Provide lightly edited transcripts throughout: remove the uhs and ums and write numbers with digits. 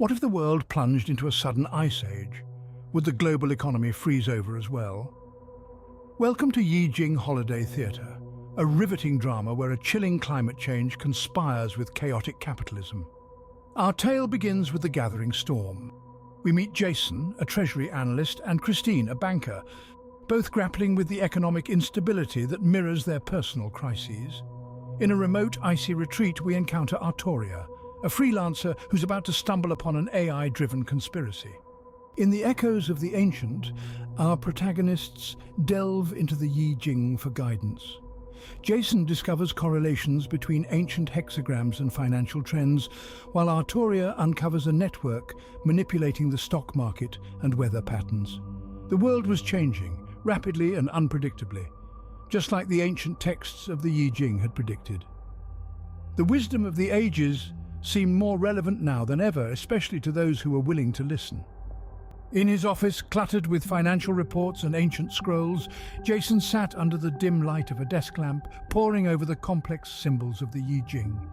What if the world plunged into a sudden ice age? Would the global economy freeze over as well? Welcome to Yi-Jing Holiday Theater, a riveting drama where a chilling climate change conspires with chaotic capitalism. Our tale begins with the gathering storm. We meet Jason, a treasury analyst, and Christine, a banker, both grappling with the economic instability that mirrors their personal crises. In a remote, icy retreat, we encounter Artoria, a freelancer who's about to stumble upon an AI-driven conspiracy. In the echoes of the ancient, our protagonists delve into the Yi-Jing for guidance. Jason discovers correlations between ancient hexagrams and financial trends, while Artoria uncovers a network manipulating the stock market and weather patterns. The world was changing, rapidly and unpredictably, just like the ancient texts of the Yi-Jing had predicted. The wisdom of the ages seemed more relevant now than ever, especially to those who were willing to listen. In his office, cluttered with financial reports and ancient scrolls, Jason sat under the dim light of a desk lamp, poring over the complex symbols of the Yi-Jing.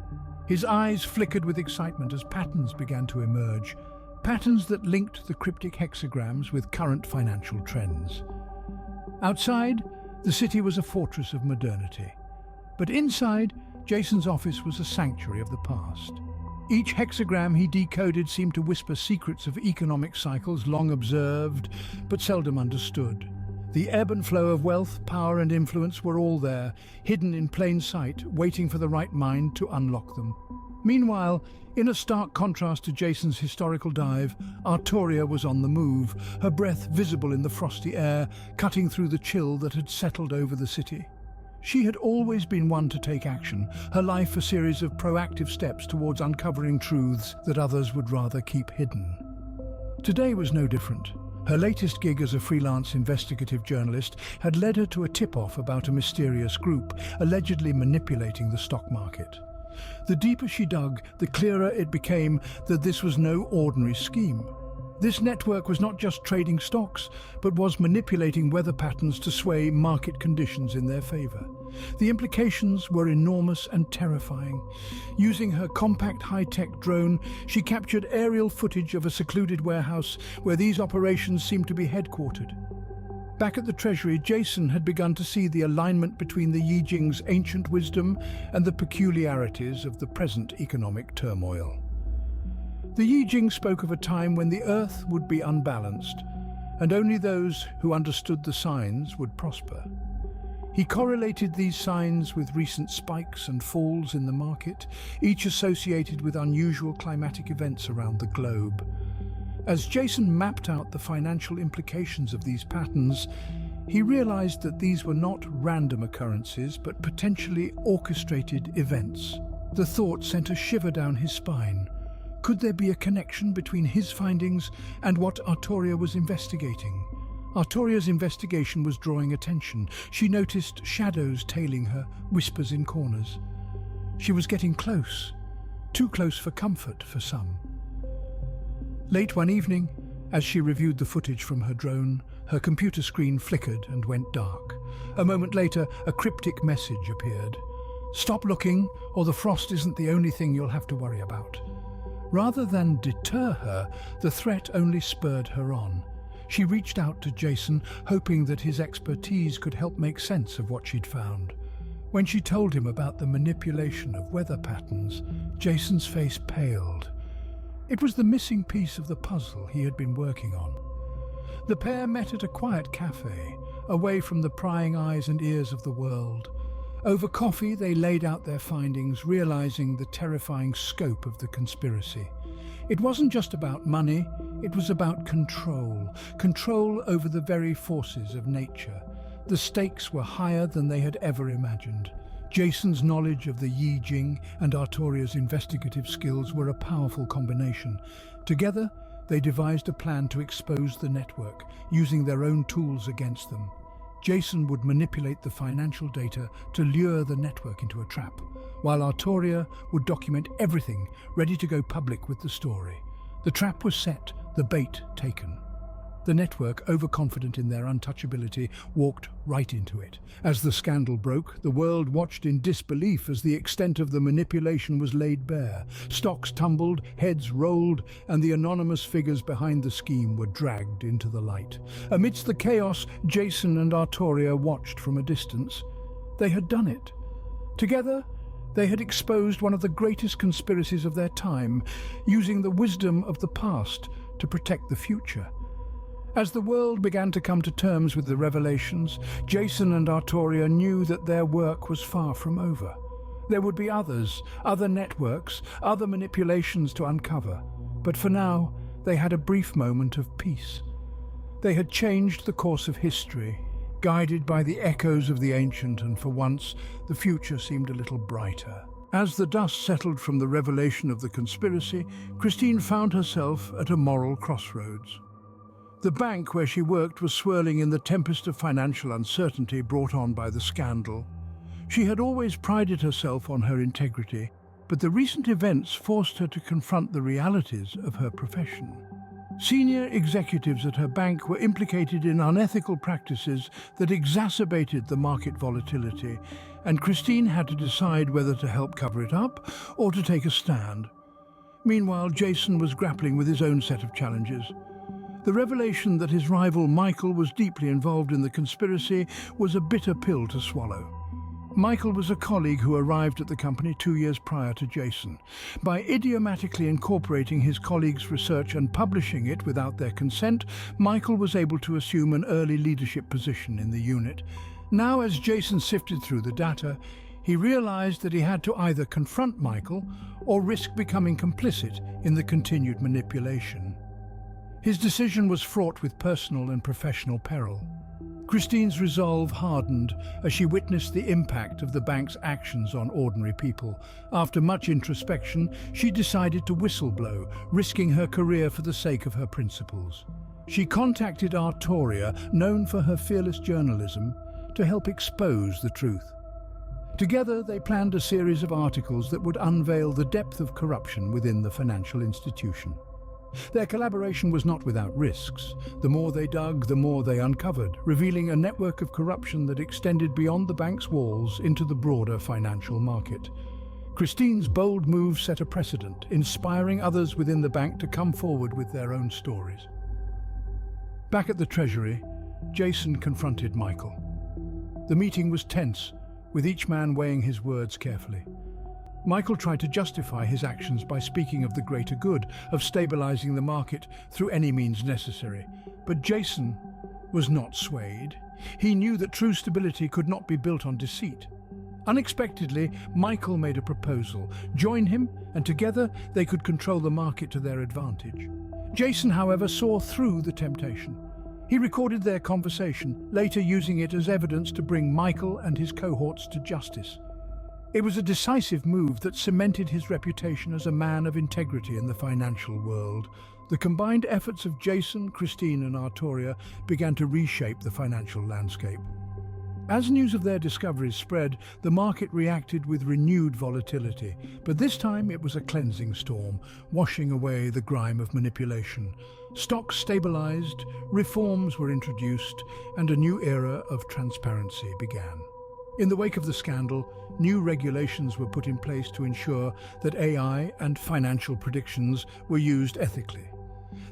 His eyes flickered with excitement as patterns began to emerge, patterns that linked the cryptic hexagrams with current financial trends. Outside, the city was a fortress of modernity. But inside, Jason's office was a sanctuary of the past. Each hexagram he decoded seemed to whisper secrets of economic cycles long observed, but seldom understood. The ebb and flow of wealth, power and influence were all there, hidden in plain sight, waiting for the right mind to unlock them. Meanwhile, in a stark contrast to Jason's historical dive, Artoria was on the move, her breath visible in the frosty air, cutting through the chill that had settled over the city. She had always been one to take action, her life a series of proactive steps towards uncovering truths that others would rather keep hidden. Today was no different. Her latest gig as a freelance investigative journalist had led her to a tip-off about a mysterious group allegedly manipulating the stock market. The deeper she dug, the clearer it became that this was no ordinary scheme. This network was not just trading stocks, but was manipulating weather patterns to sway market conditions in their favor. The implications were enormous and terrifying. Using her compact high-tech drone, she captured aerial footage of a secluded warehouse where these operations seemed to be headquartered. Back at the Treasury, Jason had begun to see the alignment between the Yi-Jing's ancient wisdom and the peculiarities of the present economic turmoil. The Yi-Jing spoke of a time when the earth would be unbalanced, and only those who understood the signs would prosper. He correlated these signs with recent spikes and falls in the market, each associated with unusual climatic events around the globe. As Jason mapped out the financial implications of these patterns, he realized that these were not random occurrences, but potentially orchestrated events. The thought sent a shiver down his spine. Could there be a connection between his findings and what Artoria was investigating? Artoria's investigation was drawing attention. She noticed shadows tailing her, whispers in corners. She was getting close, too close for comfort for some. Late one evening, as she reviewed the footage from her drone, her computer screen flickered and went dark. A moment later, a cryptic message appeared. "Stop looking, or the frost isn't the only thing you'll have to worry about." Rather than deter her, the threat only spurred her on. She reached out to Jason, hoping that his expertise could help make sense of what she'd found. When she told him about the manipulation of weather patterns, Jason's face paled. It was the missing piece of the puzzle he had been working on. The pair met at a quiet cafe, away from the prying eyes and ears of the world. Over coffee, they laid out their findings, realizing the terrifying scope of the conspiracy. It wasn't just about money, it was about control. Control over the very forces of nature. The stakes were higher than they had ever imagined. Jason's knowledge of the Yi-Jing and Artoria's investigative skills were a powerful combination. Together, they devised a plan to expose the network, using their own tools against them. Jason would manipulate the financial data to lure the network into a trap, while Artoria would document everything, ready to go public with the story. The trap was set, the bait taken. The network, overconfident in their untouchability, walked right into it. As the scandal broke, the world watched in disbelief as the extent of the manipulation was laid bare. Stocks tumbled, heads rolled, and the anonymous figures behind the scheme were dragged into the light. Amidst the chaos, Jason and Artoria watched from a distance. They had done it. Together, they had exposed one of the greatest conspiracies of their time, using the wisdom of the past to protect the future. As the world began to come to terms with the revelations, Jason and Artoria knew that their work was far from over. There would be others, other networks, other manipulations to uncover. But for now, they had a brief moment of peace. They had changed the course of history, guided by the echoes of the ancient, and for once, the future seemed a little brighter. As the dust settled from the revelation of the conspiracy, Christine found herself at a moral crossroads. The bank where she worked was swirling in the tempest of financial uncertainty brought on by the scandal. She had always prided herself on her integrity, but the recent events forced her to confront the realities of her profession. Senior executives at her bank were implicated in unethical practices that exacerbated the market volatility, and Christine had to decide whether to help cover it up or to take a stand. Meanwhile, Jason was grappling with his own set of challenges. The revelation that his rival Michael was deeply involved in the conspiracy was a bitter pill to swallow. Michael was a colleague who arrived at the company 2 years prior to Jason. By idiomatically incorporating his colleague's research and publishing it without their consent, Michael was able to assume an early leadership position in the unit. Now, as Jason sifted through the data, he realized that he had to either confront Michael or risk becoming complicit in the continued manipulation. His decision was fraught with personal and professional peril. Christine's resolve hardened as she witnessed the impact of the bank's actions on ordinary people. After much introspection, she decided to whistleblow, risking her career for the sake of her principles. She contacted Artoria, known for her fearless journalism, to help expose the truth. Together, they planned a series of articles that would unveil the depth of corruption within the financial institution. Their collaboration was not without risks. The more they dug, the more they uncovered, revealing a network of corruption that extended beyond the bank's walls into the broader financial market. Christine's bold move set a precedent, inspiring others within the bank to come forward with their own stories. Back at the Treasury, Jason confronted Michael. The meeting was tense, with each man weighing his words carefully. Michael tried to justify his actions by speaking of the greater good, of stabilizing the market through any means necessary. But Jason was not swayed. He knew that true stability could not be built on deceit. Unexpectedly, Michael made a proposal. Join him, and together they could control the market to their advantage. Jason, however, saw through the temptation. He recorded their conversation, later using it as evidence to bring Michael and his cohorts to justice. It was a decisive move that cemented his reputation as a man of integrity in the financial world. The combined efforts of Jason, Christine, and Artoria began to reshape the financial landscape. As news of their discoveries spread, the market reacted with renewed volatility, but this time it was a cleansing storm, washing away the grime of manipulation. Stocks stabilized, reforms were introduced, and a new era of transparency began. In the wake of the scandal, new regulations were put in place to ensure that AI and financial predictions were used ethically.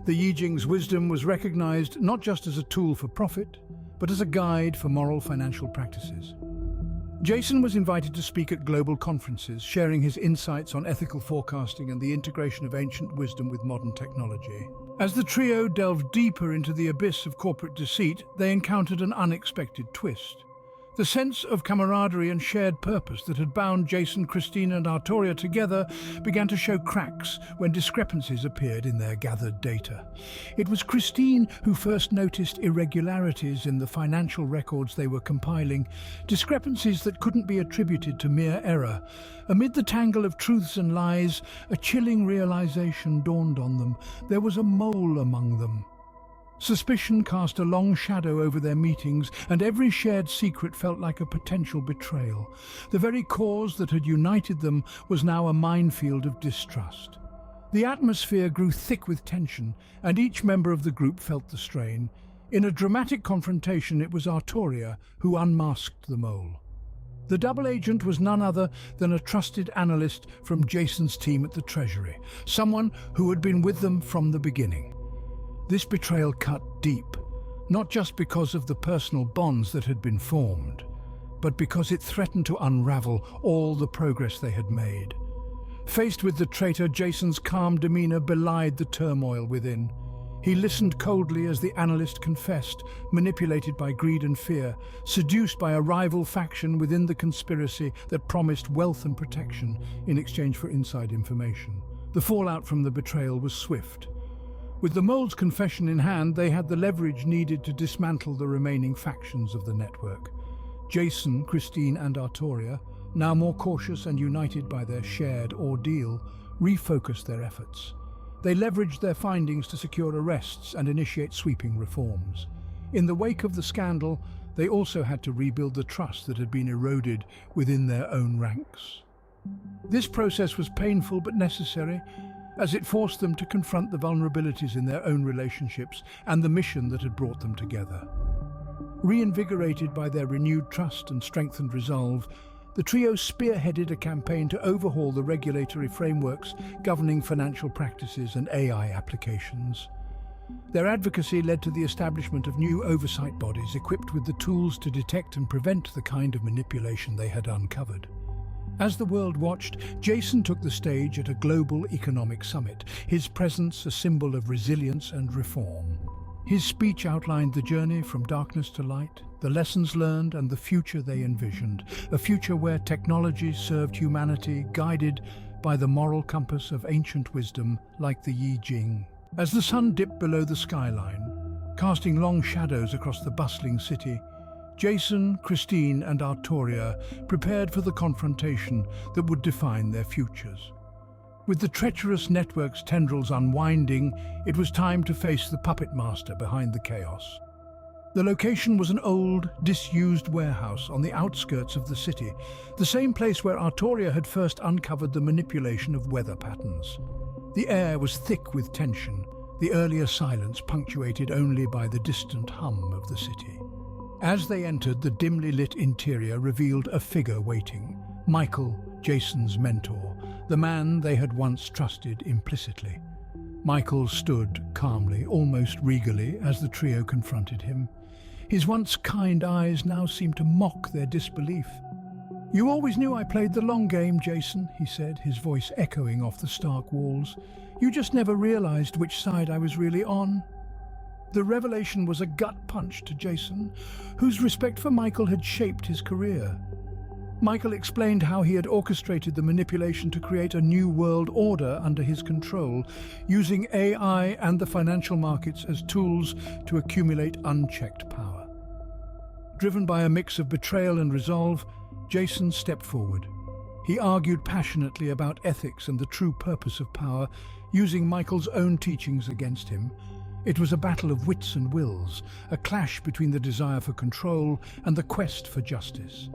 The Yi-Jing's wisdom was recognized not just as a tool for profit, but as a guide for moral financial practices. Jason was invited to speak at global conferences, sharing his insights on ethical forecasting and the integration of ancient wisdom with modern technology. As the trio delved deeper into the abyss of corporate deceit, they encountered an unexpected twist. The sense of camaraderie and shared purpose that had bound Jason, Christine, and Artoria together began to show cracks when discrepancies appeared in their gathered data. It was Christine who first noticed irregularities in the financial records they were compiling, discrepancies that couldn't be attributed to mere error. Amid the tangle of truths and lies, a chilling realization dawned on them. There was a mole among them. Suspicion cast a long shadow over their meetings, and every shared secret felt like a potential betrayal. The very cause that had united them was now a minefield of distrust. The atmosphere grew thick with tension, and each member of the group felt the strain. In a dramatic confrontation, it was Artoria who unmasked the mole. The double agent was none other than a trusted analyst from Jason's team at the Treasury, someone who had been with them from the beginning. This betrayal cut deep, not just because of the personal bonds that had been formed, but because it threatened to unravel all the progress they had made. Faced with the traitor, Jason's calm demeanor belied the turmoil within. He listened coldly as the analyst confessed, manipulated by greed and fear, seduced by a rival faction within the conspiracy that promised wealth and protection in exchange for inside information. The fallout from the betrayal was swift. With the mole's confession in hand, they had the leverage needed to dismantle the remaining factions of the network. Jason, Christine, and Artoria, now more cautious and united by their shared ordeal, refocused their efforts. They leveraged their findings to secure arrests and initiate sweeping reforms. In the wake of the scandal, they also had to rebuild the trust that had been eroded within their own ranks. This process was painful but necessary, as it forced them to confront the vulnerabilities in their own relationships and the mission that had brought them together. Reinvigorated by their renewed trust and strengthened resolve, the trio spearheaded a campaign to overhaul the regulatory frameworks governing financial practices and AI applications. Their advocacy led to the establishment of new oversight bodies equipped with the tools to detect and prevent the kind of manipulation they had uncovered. As the world watched, Jason took the stage at a global economic summit, his presence a symbol of resilience and reform. His speech outlined the journey from darkness to light, the lessons learned and the future they envisioned, a future where technology served humanity, guided by the moral compass of ancient wisdom like the Yi-Jing. As the sun dipped below the skyline, casting long shadows across the bustling city, Jason, Christine, and Artoria prepared for the confrontation that would define their futures. With the treacherous network's tendrils unwinding, it was time to face the puppet master behind the chaos. The location was an old, disused warehouse on the outskirts of the city, the same place where Artoria had first uncovered the manipulation of weather patterns. The air was thick with tension, the earlier silence punctuated only by the distant hum of the city. As they entered, the dimly lit interior revealed a figure waiting, Michael, Jason's mentor, the man they had once trusted implicitly. Michael stood calmly, almost regally, as the trio confronted him. His once kind eyes now seemed to mock their disbelief. "You always knew I played the long game, Jason," he said, his voice echoing off the stark walls. "You just never realized which side I was really on." The revelation was a gut punch to Jason, whose respect for Michael had shaped his career. Michael explained how he had orchestrated the manipulation to create a new world order under his control, using AI and the financial markets as tools to accumulate unchecked power. Driven by a mix of betrayal and resolve, Jason stepped forward. He argued passionately about ethics and the true purpose of power, using Michael's own teachings against him. It was a battle of wits and wills, a clash between the desire for control and the quest for justice.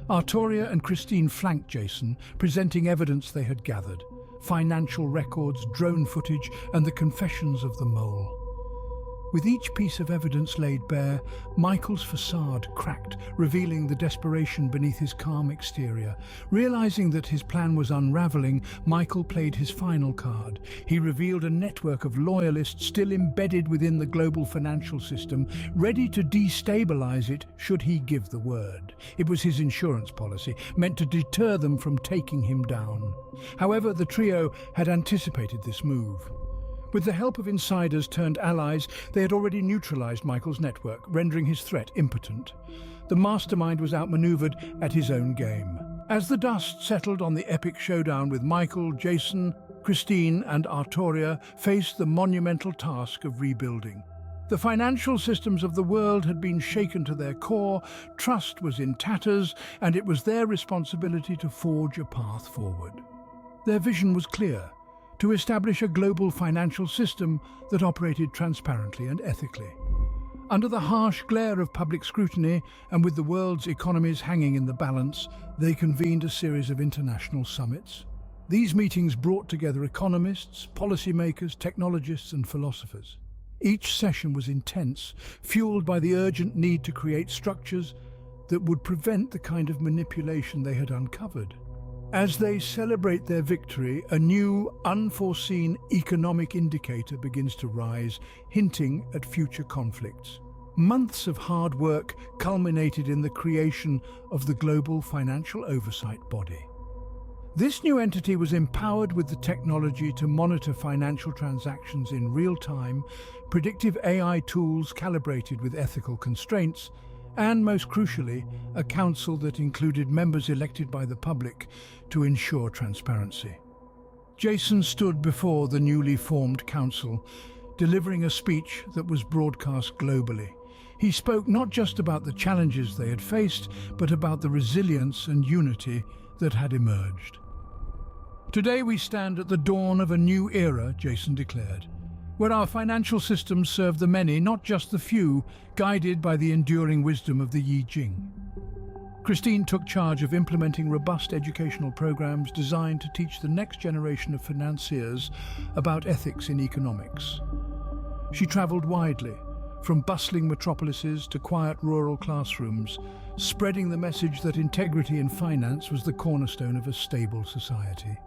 Artoria and Christine flanked Jason, presenting evidence they had gathered: financial records, drone footage, and the confessions of the mole. With each piece of evidence laid bare, Michael's facade cracked, revealing the desperation beneath his calm exterior. Realizing that his plan was unraveling, Michael played his final card. He revealed a network of loyalists still embedded within the global financial system, ready to destabilize it should he give the word. It was his insurance policy, meant to deter them from taking him down. However, the trio had anticipated this move. With the help of insiders turned allies, they had already neutralized Michael's network, rendering his threat impotent. The mastermind was outmaneuvered at his own game. As the dust settled on the epic showdown with Michael, Jason, Christine, and Artoria faced the monumental task of rebuilding. The financial systems of the world had been shaken to their core, trust was in tatters, and it was their responsibility to forge a path forward. Their vision was clear: to establish a global financial system that operated transparently and ethically. Under the harsh glare of public scrutiny, and with the world's economies hanging in the balance, they convened a series of international summits. These meetings brought together economists, policymakers, technologists, and philosophers. Each session was intense, fueled by the urgent need to create structures that would prevent the kind of manipulation they had uncovered. As they celebrate their victory, a new, unforeseen economic indicator begins to rise, hinting at future conflicts. Months of hard work culminated in the creation of the Global Financial Oversight Body. This new entity was empowered with the technology to monitor financial transactions in real time, predictive AI tools calibrated with ethical constraints, and most crucially, a council that included members elected by the public to ensure transparency. Jason stood before the newly formed council, delivering a speech that was broadcast globally. He spoke not just about the challenges they had faced, but about the resilience and unity that had emerged. Today we stand at the dawn of a new era, Jason declared, where our financial systems serve the many, not just the few, guided by the enduring wisdom of the Yi-Jing. Christine took charge of implementing robust educational programs designed to teach the next generation of financiers about ethics in economics. She traveled widely, from bustling metropolises to quiet rural classrooms, spreading the message that integrity in finance was the cornerstone of a stable society.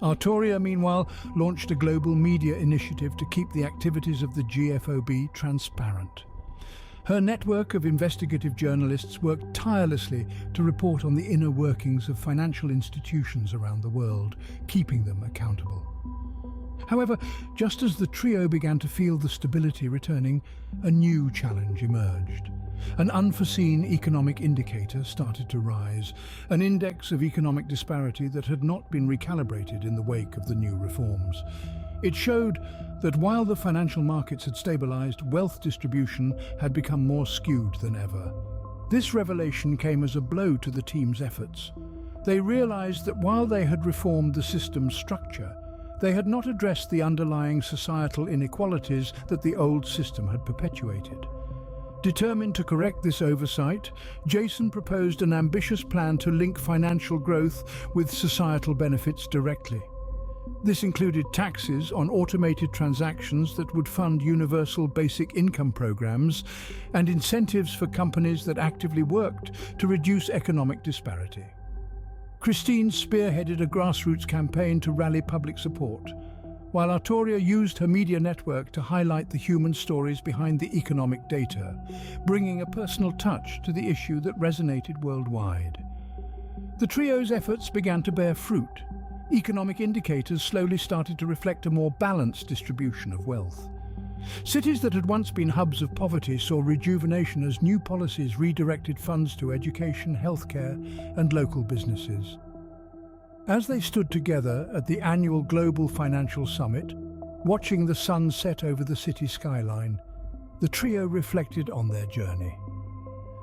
Artoria, meanwhile, launched a global media initiative to keep the activities of the GFOB transparent. Her network of investigative journalists worked tirelessly to report on the inner workings of financial institutions around the world, keeping them accountable. However, just as the trio began to feel the stability returning, a new challenge emerged. An unforeseen economic indicator started to rise, an index of economic disparity that had not been recalibrated in the wake of the new reforms. It showed that while the financial markets had stabilized, wealth distribution had become more skewed than ever. This revelation came as a blow to the team's efforts. They realized that while they had reformed the system's structure, they had not addressed the underlying societal inequalities that the old system had perpetuated. Determined to correct this oversight, Jason proposed an ambitious plan to link financial growth with societal benefits directly. This included taxes on automated transactions that would fund universal basic income programs and incentives for companies that actively worked to reduce economic disparity. Christine spearheaded a grassroots campaign to rally public support, while Artoria used her media network to highlight the human stories behind the economic data, bringing a personal touch to the issue that resonated worldwide. The trio's efforts began to bear fruit. Economic indicators slowly started to reflect a more balanced distribution of wealth. Cities that had once been hubs of poverty saw rejuvenation as new policies redirected funds to education, healthcare, and local businesses. As they stood together at the annual Global Financial Summit, watching the sun set over the city skyline, the trio reflected on their journey.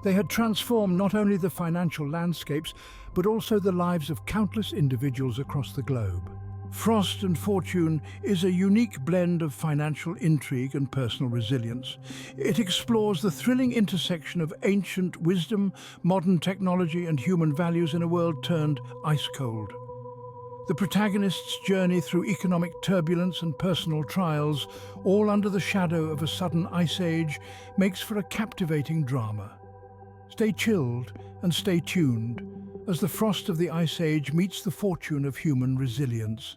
They had transformed not only the financial landscapes, but also the lives of countless individuals across the globe. Frost and Fortune is a unique blend of financial intrigue and personal resilience. It explores the thrilling intersection of ancient wisdom, modern technology, and human values in a world turned ice-cold. The protagonists' journey through economic turbulence and personal trials, all under the shadow of a sudden ice age, makes for a captivating drama. Stay chilled and stay tuned as the frost of the Ice Age meets the fortune of human resilience.